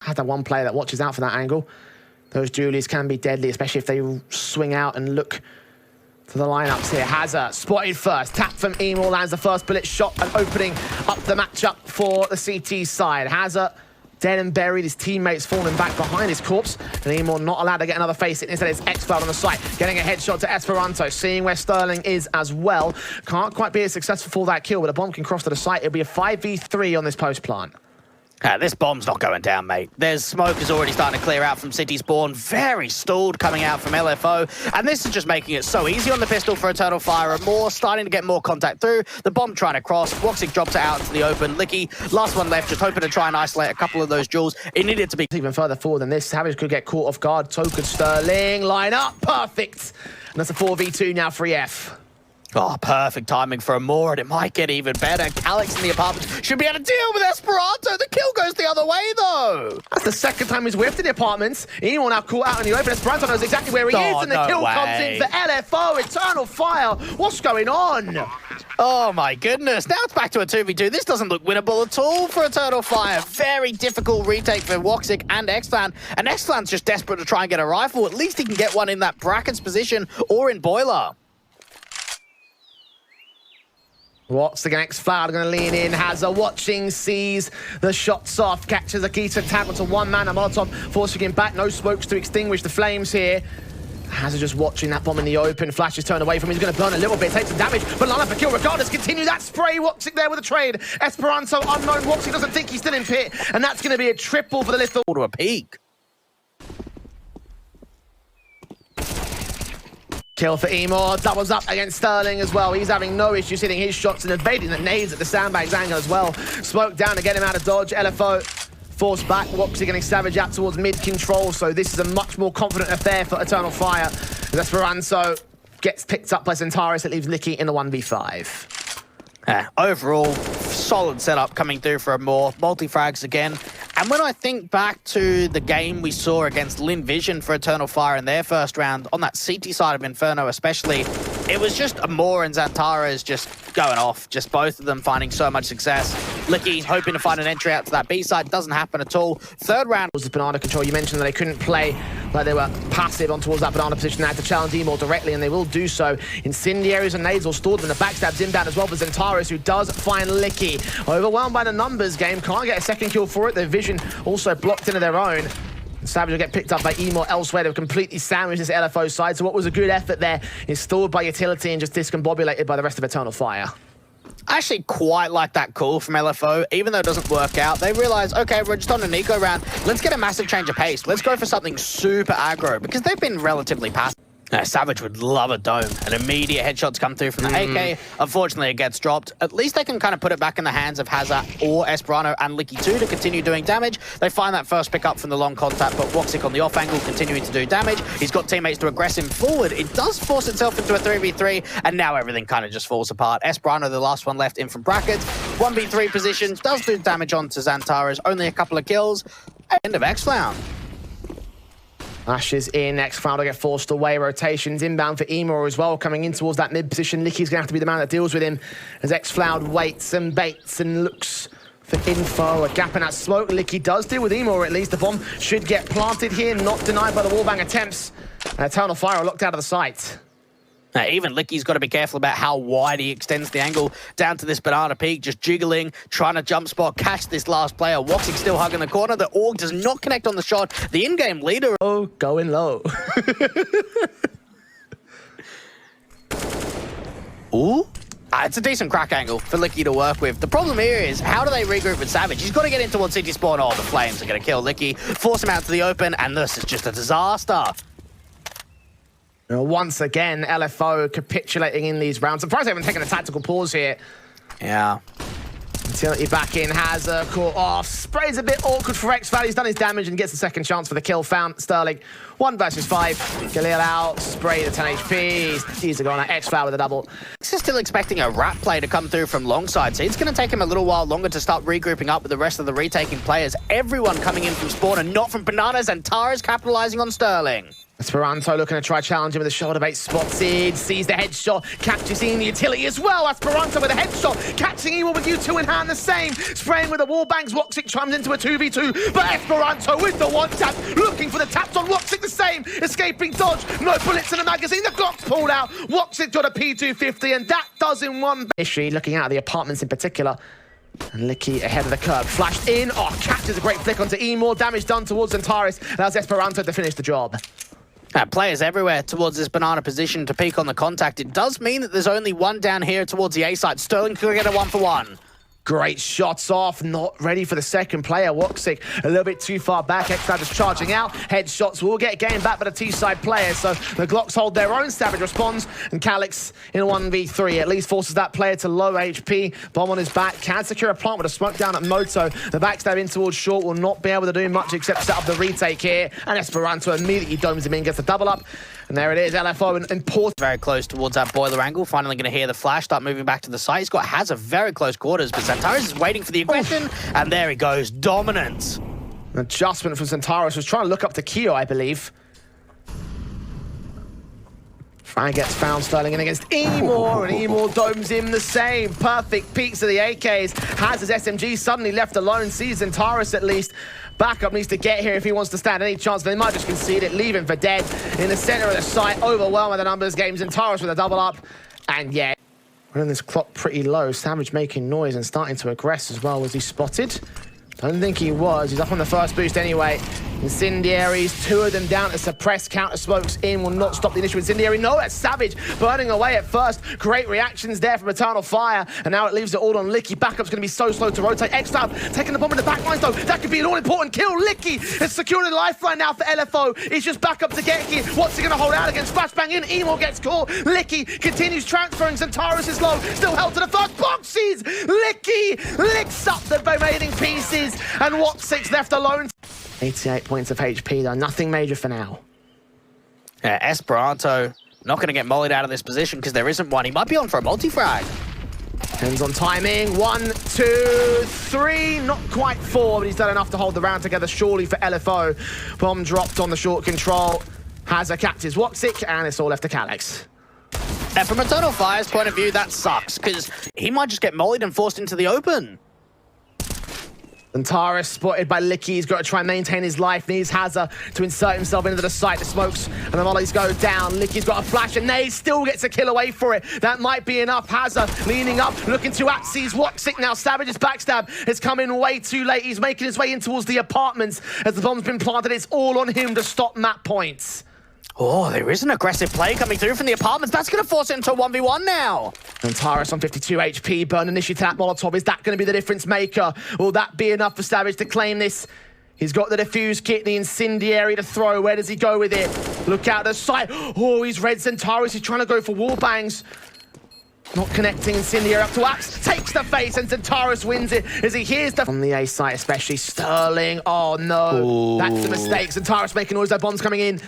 has that one player that watches out for that angle. Those Julies can be deadly, especially if they swing out and look to the lineups here. Hazard spotted first. Tap from Emor lands the first bullet shot and opening up the matchup for the CT side. Hazard dead and buried, his teammates falling back behind his corpse, and Emor not allowed to get another face it. Instead, it's xCloud on the site, getting a headshot to Esperanto, seeing where Sterling is as well. Can't quite be as successful for that kill, but a bomb can cross to the site. It'll be a 5v3 on this post plant. This bomb's not going down, mate. There's smoke is already starting to clear out from City Spawn. Very stalled coming out from LFO. And this is just making it so easy on the pistol for Eternal Fire. And more starting to get more contact through. The bomb trying to cross. Woxic drops it out into the open. Licky, last one left, just hoping to try and isolate a couple of those jewels. It needed to be even further forward than this. Savage could get caught off guard. So could Sterling. Line up. Perfect. And that's a 4v2 now for EF. Oh, perfect timing for a more, and it might get even better. Calix in the apartment should be able to deal with Esperanto. The kill goes the other way, though. That's the second time he's whiffed in the apartments. Anyone now caught out in the open. Esperanto knows exactly where he is, and the kill comes in for LFO. Eternal Fire. What's going on? Oh, my goodness. Now it's back to a 2v2. This doesn't look winnable at all for Eternal Fire. Very difficult retake for Woxic and xFlan. And xFlan's just desperate to try and get a rifle. At least he can get one in that brackets position or in boiler. What's the xCloud going to lean in? Hazard watching, sees the shots off, catches a key to tackle to one man. A Molotov forcing him back. No smokes to extinguish the flames here. Hazard just watching that bomb in the open. Flash is turned away from him. He's going to burn a little bit, take some damage, but line up a kill regardless. Continue that spray. Woxic there with a trade. Esperanto unknown. Woxic doesn't think he's still in pit, and that's going to be a triple for the Little. To a peak. Kill for Emor, doubles up against Sterling as well. He's having no issues hitting his shots and evading the nades at the sandbags angle as well. Smoke down to get him out of dodge. LFO forced back. Woxic getting Savage out towards mid-control, so this is a much more confident affair for Eternal Fire. As Esperanto gets picked up by Zentaris, it leaves Licky in the 1v5. Overall, solid setup coming through for a more multi-frags again. And when I think back to the game we saw against Lin Vision for Eternal Fire in their first round, on that CT side of Inferno especially, it was just Amor and Zantares just going off, just both of them finding so much success. Licky hoping to find an entry out to that B side, doesn't happen at all. Third round was the banana control. You mentioned that they couldn't play, like they were passive on towards that banana position. They had to challenge Emor directly, and they will do so. Incendiaries and nades all stored them. The backstab's inbound as well for Zantares, who does find Licky. Overwhelmed by the numbers game, can't get a second kill for it. Their vision also blocked into their own. Savage will get picked up by Emor elsewhere. They've completely sandwiched this LFO side, so what was a good effort there is stalled by utility and just discombobulated by the rest of Eternal Fire. I actually quite like that call from LFO, even though it doesn't work out. They realize, okay, we're just on an eco round. Let's get a massive change of pace. Let's go for something super aggro, because they've been relatively passive. Savage would love a dome. An immediate headshot come through from the AK. Unfortunately, it gets dropped. At least they can kind of put it back in the hands of Hazard or Esperanto and Licky too to continue doing damage. They find that first pick up from the long contact, but Woxic on the off angle continuing to do damage. He's got teammates to aggress him forward. It does force itself into a 3v3, and now everything kind of just falls apart. Esperanto, the last one left in from brackets. 1v3 position, does do damage onto Zantares. Only a couple of kills. End of xCloud. Ashes in, xCloud will get forced away. Rotations inbound for Emor as well, coming in towards that mid position. Licky's going to have to be the man that deals with him as xCloud waits and baits and looks for info. A gap in that smoke. Licky does deal with Emor at least. The bomb should get planted here, not denied by the wallbang attempts. Eternal Fire are locked out of the site. Even Licky's got to be careful about how wide he extends the angle down to this banana peak, just jiggling, trying to jump spot, catch this last player. Woxic still hugging the corner. The AUG does not connect on the shot. The in-game leader... Oh, going low. Ooh. It's a decent crack angle for Licky to work with. The problem here is, how do they regroup with Savage? He's got to get in towards City Spawn. Oh, the flames are going to kill Licky, force him out to the open, and this is just a disaster. Once again, LFO capitulating in these rounds. Surprised they haven't taken a tactical pause here. Yeah. Utility back in, Hazard caught off. Sprays a bit awkward for xFlan. He's done his damage and gets the second chance for the kill. Found Sterling. 1 versus 5. Khalil out, spray the 10 HP. He's going at xFlan with a double. He's still expecting a rat play to come through from long side, so it's going to take him a little while longer to start regrouping up with the rest of the retaking players. Everyone coming in from spawn and not from bananas, and Tara's capitalizing on Sterling. Esperanto looking to try challenging with a shoulder bait, spots it, sees the headshot, catches in the utility as well. Esperanto with a headshot, catching Evil with U2 in hand the same. Spraying with the wall bangs, Woxic chimes into a 2v2, but Esperanto with the one tap, looking for the taps on Woxic the same. Escaping dodge, no bullets in the magazine, the Glock's pulled out. Woxic got a P250 and that does in one. Issue looking out at the apartments in particular. And Licky ahead of the curb, flashed in, catches a great flick onto Emor, damage done towards Zentaris, allows Esperanto to finish the job. Players everywhere towards this banana position to peek on the contact. It does mean that there's only one down here towards the A side. Sterling could get a 1-for-1. Great shots off, not ready for the second player. Woxic a little bit too far back. X-Cloud just charging out. Headshots will get game back by the T-side player. So the Glocks hold their own. Savage responds, and Calix in a 1v3 at least forces that player to low HP. Bomb on his back, can secure a plant with a smoke down at Moto. The backstab in towards short will not be able to do much except set up the retake here. And Esperanto immediately domes him in, gets the double up. And there it is, LFO and Port. Very close towards that boiler angle. Finally going to hear the flash, start moving back to the site. He's got has a very close quarters, but Zentaris is waiting for the aggression. And there he goes, dominance. An adjustment from Zentaris, was trying to look up to Keo, I believe. Fran gets found, Sterling in against Emor, and Emor domes him the same. Perfect peeks of the AKs. Has his SMG suddenly left alone, sees Zentaris at least. Backup needs to get here if he wants to stand any chance. They might just concede it, leave him for dead. In the center of the site, overwhelmed by the numbers game. Zentaris with a double up. And yeah, running this clock pretty low. Savage making noise and starting to aggress as well. Was he spotted? Don't think he was. He's up on the first boost anyway. Incendiaries, two of them down to suppress. Counter smokes in will not stop the initial incendiary. No, that's Savage burning away at first. Great reactions there from Eternal Fire. And now it leaves it all on Licky. Backup's going to be so slow to rotate. X-Cloud taking the bomb in the back lines though. That could be an all-important kill. Licky has secured a lifeline now for LFO. It's just back up to get here. What's he going to hold out against? Flashbang in. Emor gets caught. Licky continues transferring. Zentaris is low. Still held to the first boxes. Licky licks up the remaining pieces. And Woxic's left alone. 88 points of HP though, nothing major for now. Yeah, Esperanto not going to get mollied out of this position because there isn't one. He might be on for a multi-frag. Depends on timing. 1, 2, 3, not quite 4, but he's done enough to hold the round together surely for LFO. Bomb dropped on the short control. Hazza catches Woxic, and it's all left to Calix. And from Eternal Fire's point of view, that sucks because he might just get mollied and forced into the open. Zentaris spotted by Licky. He's got to try and maintain his life. Needs Hazza to insert himself into the site. The smokes and the mollies go down. Licky's got a flash and Nade still gets a kill away for it. That might be enough. Hazza leaning up, looking to sees Woxic now. Savage's backstab has come in way too late. He's making his way in towards the apartments as the bomb's been planted. It's all on him to stop map points. Oh, there is an aggressive play coming through from the apartments. That's going to force it into a 1v1 now. Zentaris on 52 HP. Burn initiative at Molotov. Is that going to be the difference maker? Will that be enough for Savage to claim this? He's got the defuse kit, the incendiary to throw. Where does he go with it? Look out the side. Oh, he's read Zentaris. He's trying to go for wall bangs. Not connecting. Incendiary up to Axe. Takes the face and Zentaris wins it as he hears the... On the A site especially. Sterling. Oh, no. Ooh. That's the mistake. Zentaris making noise. Their bombs coming in.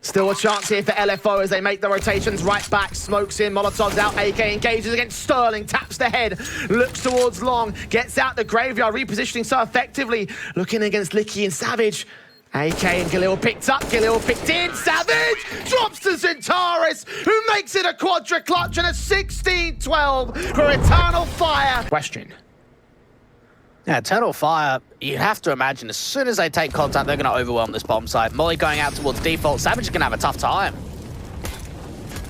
Still a chance here for LFO as they make the rotations right back. Smokes in, Molotov's out, AK engages against Sterling, taps the head, looks towards Long, gets out the graveyard, repositioning so effectively. Looking against Licky and Savage. AK and Galil picked up, Galil picked in, Savage drops to Zentaris, who makes it a quadra clutch and a 16-12 for Eternal Fire. Question. Yeah, Eternal Fire, you have to imagine as soon as they take contact, they're going to overwhelm this bomb site. Molly going out towards default. Savage is going to have a tough time.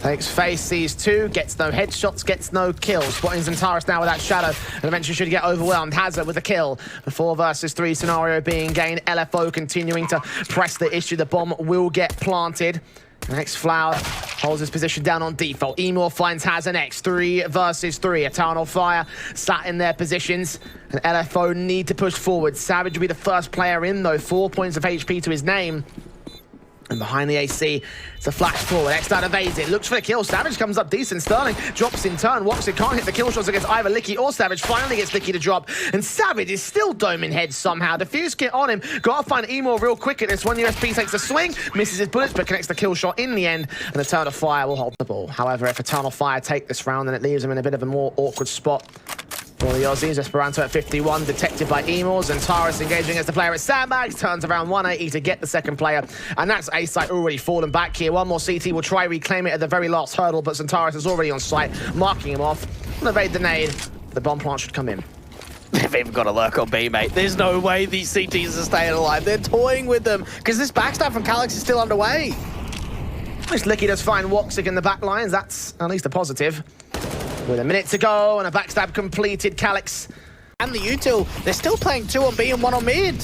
Takes face, sees two, gets no headshots, gets no kills. Spotting Zentaris now with that shadow, and eventually should get overwhelmed. Hazard with a kill. The 4 versus 3 scenario being gained. LFO continuing to press the issue. The bomb will get planted. Next Flower holds his position down on default. Emor finds Hazard next. 3 versus 3. Eternal Fire sat in their positions. And LFO need to push forward. Savage will be the first player in though. 4 points of HP to his name. And behind the AC, it's a flash forward. X-Cloud evades it. Looks for the kill. Savage comes up decent. Sterling drops in turn. Woxic can't hit the kill shots against either Licky or Savage. Finally gets Licky to drop. And Savage is still doming heads somehow. Defuse kit on him. Gotta find Emor real quick at this one. USP takes the swing. Misses his bullets, but connects the kill shot in the end. And Eternal Fire will hold the ball. However, if Eternal Fire take this round, then it leaves him in a bit of a more awkward spot. Well, the Aussies, Esperanto at 51, detected by Emors, and Taurus engaging as the player at Sandbags, turns around 180 to get the second player, and that's A-Site already fallen back here. One more CT will try reclaim it at the very last hurdle, but Centaurus is already on site, marking him off. Will evade the nade. The bomb plant should come in. They've even got a lurk on B, mate. There's no way these CTs are staying alive. They're toying with them, because this backstab from Calyx is still underway. At least Licky does find Woxic in the back lines. That's at least a positive. With a minute to go and a backstab completed, Calyx. And the util, they're still playing 2 on B and 1 on mid.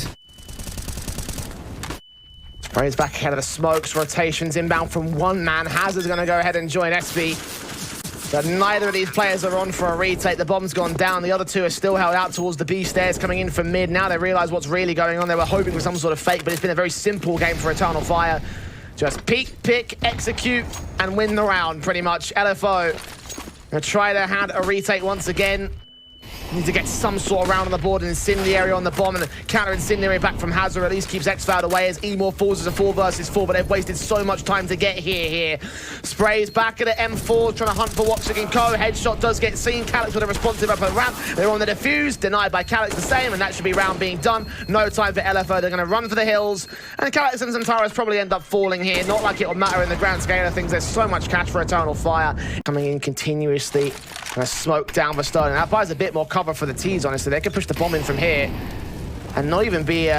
Sprays back ahead of the smokes. Rotations inbound from one man. Hazard's going to go ahead and join SB. But neither of these players are on for a retake. The bomb's gone down. The other two are still held out towards the B stairs coming in from mid. Now they realize what's really going on. They were hoping for some sort of fake, but it's been a very simple game for Eternal Fire. Just peek, pick, execute, and win the round, pretty much. LFO gonna try their hand at a retake once again. Need to get some sort of round on the board, and Incendiary on the bomb, and counter Incendiary back from Hazard at least keeps X-Cloud away as Emor falls as a 4 versus 4, but they've wasted so much time to get here. Sprays back at the M4, trying to hunt for Woxic and Co. Headshot does get seen. Calyx with a responsive up at the ramp. They're on the defuse, denied by Calyx the same, and that should be round being done. No time for LFO, they're going to run for the hills, and Calyx and Centaurus probably end up falling here. Not like it will matter in the grand scale of things. There's so much cash for Eternal Fire. Coming in continuously, and a smoke down for Sterling. That buys a bit more cover for the T's, honestly. They could push the bomb in from here and not even be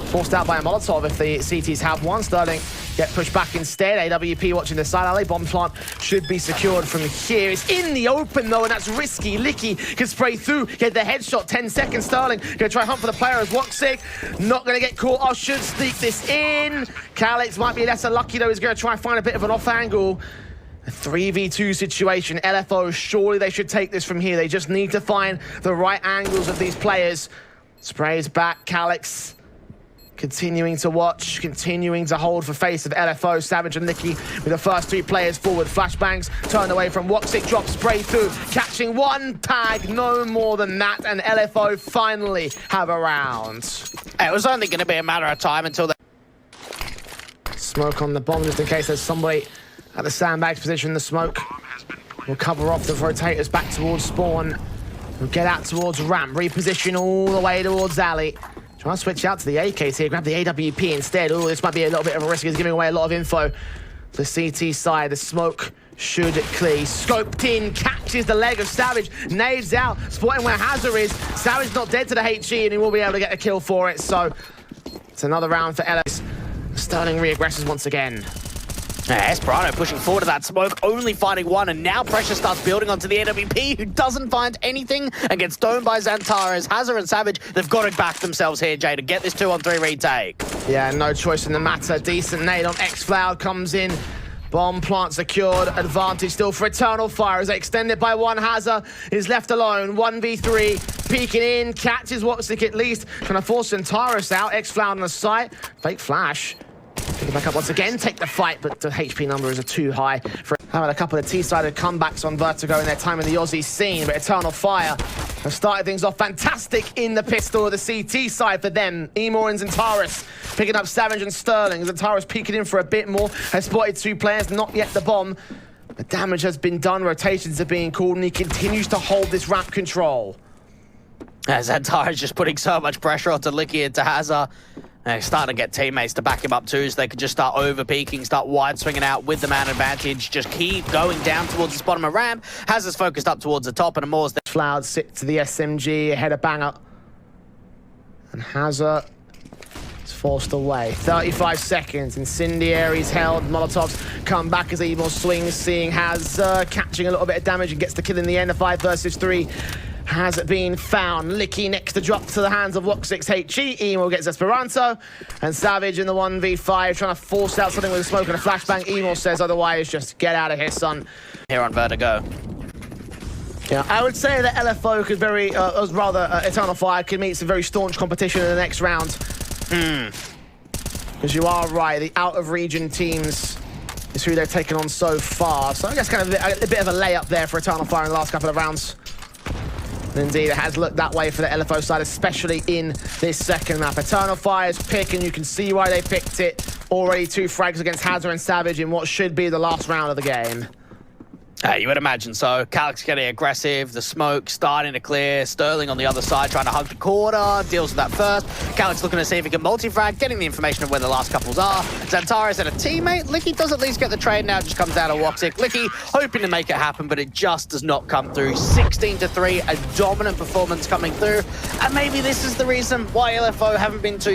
forced out by a Molotov if the CTs have one. Sterling get pushed back instead. AWP watching the side alley. Bomb plant should be secured from here. It's in the open though, and that's risky. Licky can spray through, get the headshot. 10 seconds. Sterling gonna try hunt for the player as Woxic. Not gonna get caught. Oh, should sneak this in. Calyx might be lesser lucky though. He's gonna try and find a bit of an off angle. A 3v2 situation. LFO, surely they should take this from here. They just need to find the right angles of these players. Sprays back, Calyx continuing to watch, continuing to hold for face of LFO. Savage and Licky with the first 3 players forward. Flashbangs turned away from Woxic, drop spray through, catching one tag, no more than that, and LFO finally have a round. It was only going to be a matter of time until they... Smoke on the bomb just in case there's somebody at the sandbags position. The smoke will cover off the rotators back towards spawn. We'll get out towards ramp, reposition all the way towards alley. Try to switch out to the AKs here, grab the AWP instead. Oh, this might be a little bit of a risk. He's giving away a lot of info. The CT side, the smoke should clear. Scoped in, catches the leg of Savage, nades out, spotting where Hazard is. Savage not dead to the HE, and he will be able to get a kill for it. So it's another round for Ellis. Sterling re-aggresses once again. Esperanto pushing forward to that smoke, only finding one, and now pressure starts building onto the AWP, who doesn't find anything and gets stoned by Xantares. Hazard and Savage, they've got to back themselves here, Jay, to get this 2-on-3 retake. Yeah, no choice in the matter. Decent nade on X-Cloud comes in. Bomb plant secured. Advantage still for Eternal Fire as they extend it by one. Hazard is left alone. 1v3. Peeking in. Catches Woxic at least. Trying to force Centaurus out. X-Cloud on the site. Fake flash. Pick it back up once again, take the fight, but the HP numbers are too high for having a couple of T-sided comebacks on Vertigo in their time in the Aussie scene. But Eternal Fire have started things off fantastic in the pistol. The CT side for them. Emor and Xantares picking up Savage and Sterling. Xantares peeking in for a bit more. Has spotted 2 players, not yet the bomb. The damage has been done, rotations are being called, and he continues to hold this ramp control. Xantares just putting so much pressure onto Licky and to Hazard. They're starting to get teammates to back him up too, so they could just start over-peaking, start wide-swinging out with the man advantage, just keep going down towards the bottom of ramp. Hazard's focused up towards the top, and Amor's there. Cloud sit to the SMG, ahead of banger. And Hazard is forced away. 35 seconds, Incendiary's held, Molotovs come back as Emor swings, seeing Hazard catching a little bit of damage and gets the kill in the end. A 5 versus 3. Has been found. Licky next to drop to the hands of Woxic's HE. Emor gets Esperanto. And Savage in the 1v5 trying to force out something with a smoke and a flashbang. Emor says otherwise, just get out of here, son. Here on Vertigo. Yeah, I would say that LFO could Eternal Fire could meet some very staunch competition in the next round. Because you are right, the out-of-region teams is who they've taken on so far. So I guess kind of a bit of a layup there for Eternal Fire in the last couple of rounds. Indeed, it has looked that way for the LFO side, especially in this second map. Eternal Fire's pick, and you can see why they picked it. Already 2 frags against Hazard and Savage in what should be the last round of the game. You would imagine so. Calyx getting aggressive, the smoke starting to clear. Sterling on the other side trying to hug the corner, deals with that first. Calyx looking to see if he can multi-frag, getting the information of where the last couples are. Xantares and a teammate. Licky does at least get the trade now, just comes down to Woxic. Licky hoping to make it happen, but it just does not come through. 16-3, a dominant performance coming through. And maybe this is the reason why LFO haven't been too